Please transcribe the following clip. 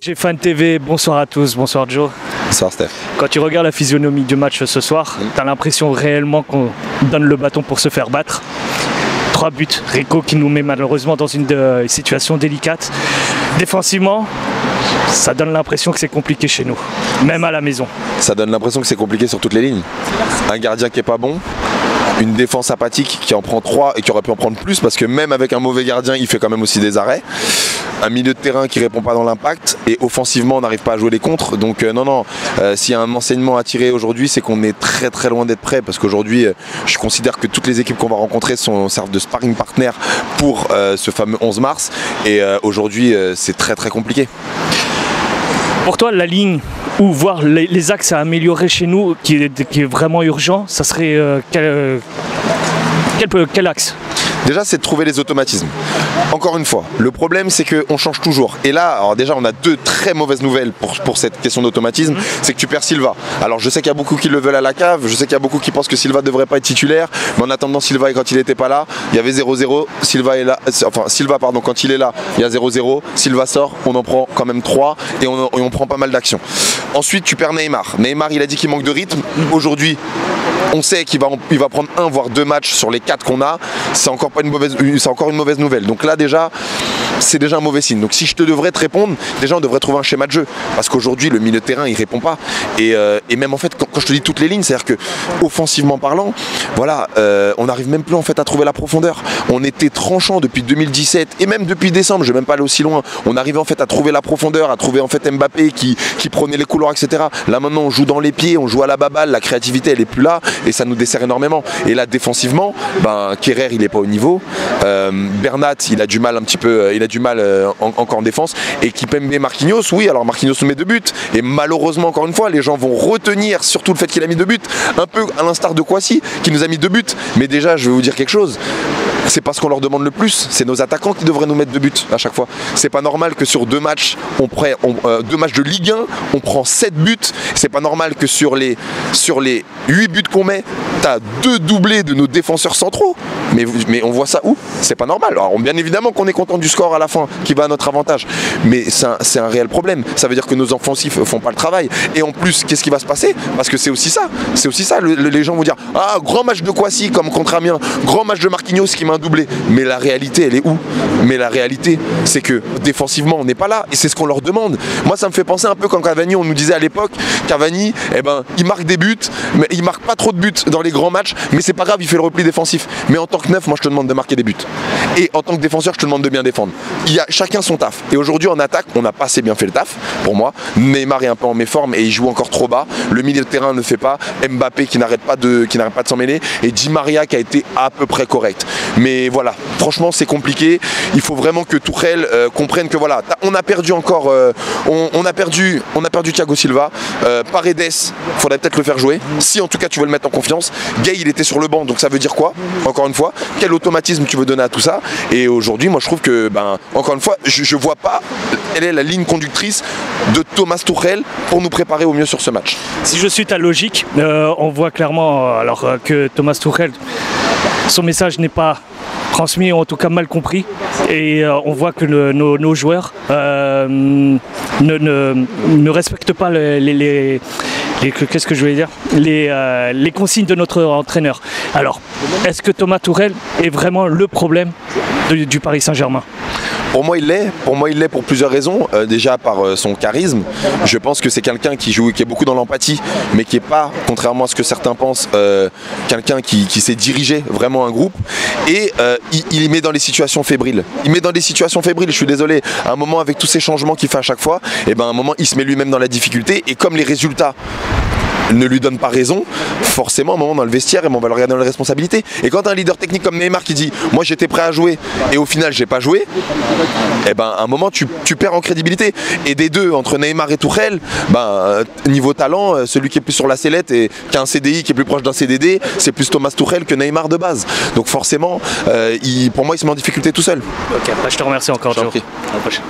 GFAN TV, bonsoir à tous, bonsoir Joe. Bonsoir Steph. Quand tu regardes la physionomie du match ce soir, t'as l'impression réellement qu'on donne le bâton pour se faire battre. 3 buts, Rico qui nous met malheureusement dans une situation délicate. Défensivement, ça donne l'impression que c'est compliqué chez nous, même à la maison. Ça donne l'impression que c'est compliqué sur toutes les lignes. Un gardien qui est pas bon, une défense apathique qui en prend 3 et qui aurait pu en prendre plus parce que même avec un mauvais gardien, il fait quand même aussi des arrêts. Un milieu de terrain qui répond pas dans l'impact et offensivement on n'arrive pas à jouer les contres. Donc non, s'il y a un enseignement à tirer aujourd'hui, c'est qu'on est très loin d'être prêt parce qu'aujourd'hui je considère que toutes les équipes qu'on va rencontrer servent de sparring partner pour ce fameux 11 mars et aujourd'hui c'est très compliqué. Pour toi, la ligne ou voir les axes à améliorer chez nous qui est vraiment urgent, ça serait quel axe ? Déjà, c'est de trouver les automatismes. Encore une fois, le problème, c'est qu'on change toujours. Et là, alors déjà, on a 2 très mauvaises nouvelles pour cette question d'automatisme. C'est que tu perds Silva. Alors, je sais qu'il y a beaucoup qui le veulent à la cave. Je sais qu'il y a beaucoup qui pensent que Silva ne devrait pas être titulaire. Mais en attendant, Silva, quand il n'était pas là, il y avait 0-0. Silva est là. Enfin, Silva, pardon, quand il est là, il y a 0-0. Silva sort, on en prend quand même 3 et on prend pas mal d'actions. Ensuite, tu perds Neymar. Neymar, il a dit qu'il manque de rythme. Aujourd'hui, on sait qu'il va prendre 1 voire 2 matchs sur les 4 qu'on a. C'est encore une mauvaise nouvelle. Donc là déjà, c'est déjà un mauvais signe. Donc si je devrais te répondre, déjà on devrait trouver un schéma de jeu. Parce qu'aujourd'hui, le milieu de terrain, il répond pas. Et même en fait, quand je te dis toutes les lignes, c'est-à-dire que offensivement parlant, voilà, on n'arrive même plus en fait à trouver la profondeur. On était tranchant depuis 2017 et même depuis décembre, je vais même pas aller aussi loin. On arrivait en fait à trouver la profondeur, à trouver en fait Mbappé qui prenait les couloirs, etc. Là maintenant, on joue dans les pieds, on joue à la baballe, la créativité, elle est plus là et ça nous dessert énormément. Et là, défensivement, Kerrer, il est pas au niveau. Bernat, il a du mal un petit peu, encore en défense. Et Kimpembe, Marquinhos, oui, alors Marquinhos nous met 2 buts. Et malheureusement, encore une fois, les gens vont retenir surtout le fait qu'il a mis 2 buts. Un peu à l'instar de Kouassi, qui nous a mis 2 buts. Mais déjà, je vais vous dire quelque chose. C'est pas ce qu'on leur demande le plus. C'est nos attaquants qui devraient nous mettre 2 buts à chaque fois. C'est pas normal que sur 2 matchs, 2 matchs de Ligue 1, on prend 7 buts. C'est pas normal que sur les 8 buts qu'on met, t'as 2 doublés de nos défenseurs centraux. Mais on voit ça où? C'est pas normal. Alors bien évidemment qu'on est content du score à la fin qui va à notre avantage. Mais c'est un réel problème. Ça veut dire que nos offensifs font pas le travail. Et en plus, qu'est-ce qui va se passer? Parce que c'est aussi ça. C'est aussi ça. Les gens vont dire ah, grand match de Kouassi comme contre Amiens, grand match de Marquinhos qui met un doublé. Mais la réalité, elle est où? Mais la réalité, c'est que défensivement, on n'est pas là. Et c'est ce qu'on leur demande. Moi, ça me fait penser un peu quand Cavani, on nous disait à l'époque, Cavani, il marque des buts, mais il marque pas trop de buts dans les grands matchs, mais c'est pas grave, il fait le repli défensif. Mais en tant que neuf, moi je te demande de marquer des buts. Et en tant que défenseur, je te demande de bien défendre. Il y a chacun son taf. Et aujourd'hui en attaque, on n'a pas assez bien fait le taf, pour moi. Neymar est un peu en méforme et il joue encore trop bas. Le milieu de terrain ne fait pas. Mbappé qui n'arrête pas de s'en mêler. Et Di Maria qui a été à peu près correct. Mais voilà, franchement c'est compliqué. Il faut vraiment que Tuchel comprenne que voilà, on a perdu encore, on a perdu Thiago Silva. Paredes, faudrait peut-être le faire jouer. Si en tout cas tu veux le mettre en confiance. Gay, il était sur le banc, donc ça veut dire quoi? Encore une fois, quel automatisme tu veux donner à tout ça? Et aujourd'hui, moi je trouve que, encore une fois, je vois pas quelle est la ligne conductrice de Thomas Tuchel pour nous préparer au mieux sur ce match. Si je suis ta logique, on voit clairement que Thomas Tuchel, son message n'est pas transmis, en tout cas mal compris, et on voit que nos joueurs ne respectent pas qu'est-ce que je voulais dire, les consignes de notre entraîneur. Alors, est-ce que Thomas Tuchel est vraiment le problème du Paris Saint-Germain? Pour moi, il l'est pour plusieurs raisons. Déjà par son charisme. Je pense que c'est quelqu'un qui est beaucoup dans l'empathie, mais qui n'est pas, contrairement à ce que certains pensent, quelqu'un qui sait diriger vraiment un groupe. Et il met dans les situations fébriles. Je suis désolé. À un moment, avec tous ces changements qu'il fait à chaque fois, à un moment, il se met lui-même dans la difficulté. Et comme les résultats ne lui donne pas raison, forcément à un moment dans le vestiaire, on va le regarder dans les responsabilités. Et quand un leader technique comme Neymar qui dit moi j'étais prêt à jouer et au final j'ai pas joué, à un moment tu perds en crédibilité. Et des deux, entre Neymar et Tuchel, niveau talent, celui qui est plus sur la sellette et qui a un CDI qui est plus proche d'un CDD, c'est plus Thomas Tuchel que Neymar de base. Donc forcément, pour moi il se met en difficulté tout seul. Ok, je te remercie encore. À la prochaine.